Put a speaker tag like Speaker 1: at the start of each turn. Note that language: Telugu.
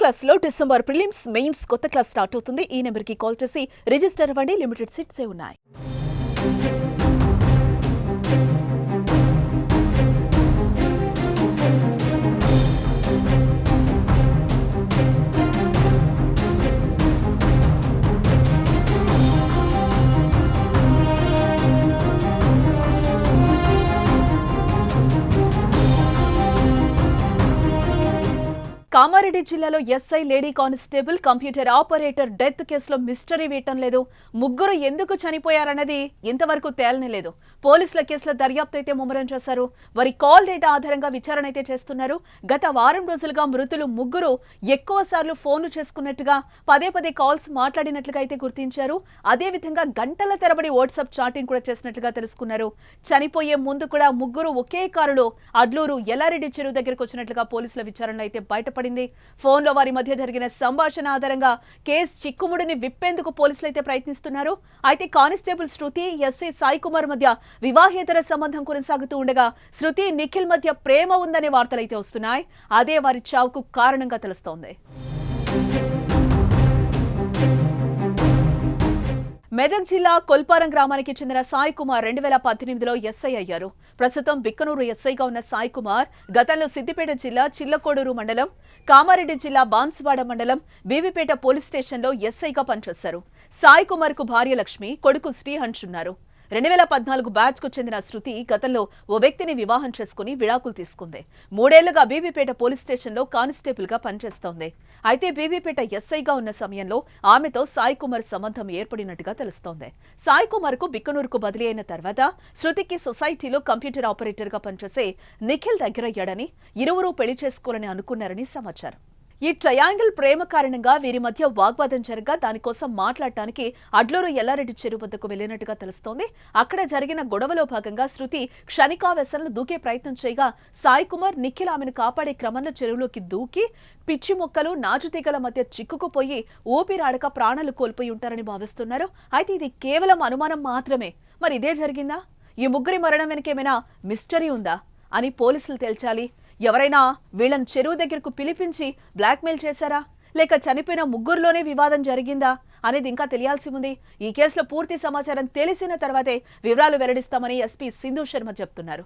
Speaker 1: క్లాస్ లో డిసెంబర్ ప్రిలిమ్స్ మెయిన్స్ కొత్త క్లాస్ స్టార్ట్ అవుతుంది. ఈ నెంబర్ కి కాల్ చేసి రిజిస్టర్ అవ్వండి. లిమిటెడ్ సీట్సే ఉన్నాయి. కామారెడ్డి జిల్లాలో SI lady constable computer operator death కేసులో మిస్టరీ వీయటం లేదు. ముగ్గురు ఎందుకు చనిపోయారన్నది ఇంతవరకు తేలనేలేదు. పోలీసుల కేసుల దర్యాప్తు అయితే ముమ్మరం చేశారు. వారి కాల్ డేటా ఆధారంగా విచారణ అయితే చేస్తున్నారు. గత వారం రోజులుగా మృతులు ముగ్గురు ఎక్కువ సార్లు ఫోన్లు చేసుకున్నట్టుగా పదే పదే కాల్స్ మాట్లాడినట్లుగా అయితే గుర్తించారు. అదేవిధంగా గంటల తరబడి వాట్సాప్ చాటింగ్ కూడా చేసినట్లుగా తెలుసుకున్నారు. చనిపోయే ముందు కూడా ముగ్గురు ఒకే కారులో అడ్లూరు ఎల్లారెడ్డి చెరువు దగ్గరకు వచ్చినట్లుగా పోలీసుల విచారణలో అయితే బయటపడింది. ఫోన్ లో వారి మధ్య జరిగిన సంభాషణ ఆధారంగా కేసు చిక్కుముడిని విప్పేందుకు పోలీసులు అయితే ప్రయత్నిస్తున్నారు. అయితే కానిస్టేబుల్ శృతి, ఎస్ఐ సాయి కుమార్ మధ్య వివాహేతర సంబంధం కొనసాగుతూ ఉండగా శృతి, నిఖిల్ మధ్య ప్రేమ ఉందనే వార్తలైతే వస్తున్నాయి. అదే వారి చావుకు కారణంగా తెలుస్తోంది. మెదక్ జిల్లా కొల్పారం గ్రామానికి చెందిన సాయి కుమార్ 2018లో ఎస్ఐ అయ్యారు. ప్రస్తుతం బిక్కనూరు ఎస్ఐగా ఉన్న సాయి కుమార్ గతంలో సిద్దిపేట జిల్లా చిల్లకోడూరు మండలం, కామారెడ్డి జిల్లా బాన్సువాడ మండలం బీబీపేట పోలీస్ స్టేషన్లో ఎస్ఐగా పనిచేశారు. సాయి కుమార్ కు భార్య లక్ష్మి, కొడుకు శ్రీహంష్ ఉన్నారు. 2014 బ్యాచ్ కు చెందిన శృతి గతంలో ఓ వ్యక్తిని వివాహం చేసుకుని విడాకులు తీసుకుంది. 3 ఏళ్లుగా బీబీపేట పోలీస్ స్టేషన్లో కానిస్టేబుల్ గా పనిచేస్తోంది. అయితే బీబీపేట ఎస్ఐగా ఉన్న సమయంలో ఆమెతో సాయి కుమార్ సంబంధం ఏర్పడినట్టుగా తెలుస్తోంది. సాయి కుమార్ కు బిక్కనూరుకు బదిలీ అయిన తర్వాత శృతికి సొసైటీలో కంప్యూటర్ ఆపరేటర్ గా పనిచేసే నిఖిల్ దగ్గరయ్యాడని, ఇరువురు పెళ్లి చేసుకోవాలని అనుకున్నారని సమాచారం. ఈ ట్రయాంగిల్ ప్రేమ కారణంగా వీరి మధ్య వాగ్వాదం జరగగా దానికోసం మాట్లాడటానికి అడ్లూరు ఎల్లారెడ్డి చెరువు వద్దకు వెళ్లినట్టుగా తెలుస్తోంది. అక్కడ జరిగిన గొడవలో భాగంగా శృతి క్షణికావేశంలో దూకే ప్రయత్నం చేయగా సాయి కుమార్, నిఖిల్ ఆమెను కాపాడే క్రమంలో చెరువులోకి దూకి పిచ్చి మొక్కలు, నాచుతీగల మధ్య చిక్కుకుపోయి ఊపిరాడక ప్రాణాలు కోల్పోయి ఉంటారని భావిస్తున్నారు. అయితే ఇది కేవలం అనుమానం మాత్రమే. మరి ఇదే జరిగిందా? ఈ ముగ్గురి మరణం వెనకేమైనా మిస్టరీ ఉందా అని పోలీసులు తేల్చాలి. ఎవరైనా వీళ్ళని చెరువు దగ్గరకు పిలిపించి బ్లాక్మెయిల్ చేశారా, లేక చనిపోయిన ముగ్గురులోనే వివాదం జరిగిందా అనేది ఇంకా తెలియాల్సి ఉంది. ఈ కేసులో పూర్తి సమాచారం తెలిసిన తర్వాతే వివరాలు వెల్లడిస్తామని ఎస్పీ సింధు శర్మ చెప్తున్నారు.